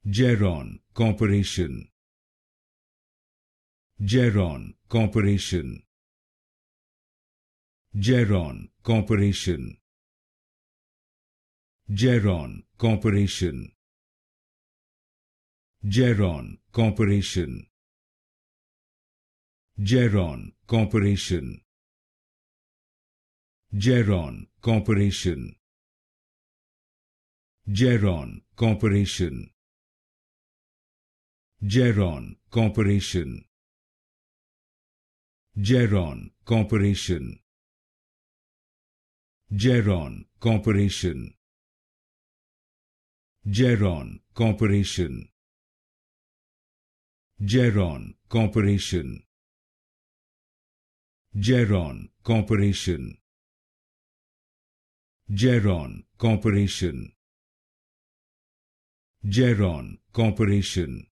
Geron Corporation. Geron Corporation. Geron Corporation. Geron Corporation. Geron Corporation. Geron Corporation. Geron Corporation. Geron Corporation. Geron Corporation. Geron Corporation. Geron Corporation. Geron Corporation. Geron Corporation. Geron Corporation. Geron Corporation. Geron Corporation.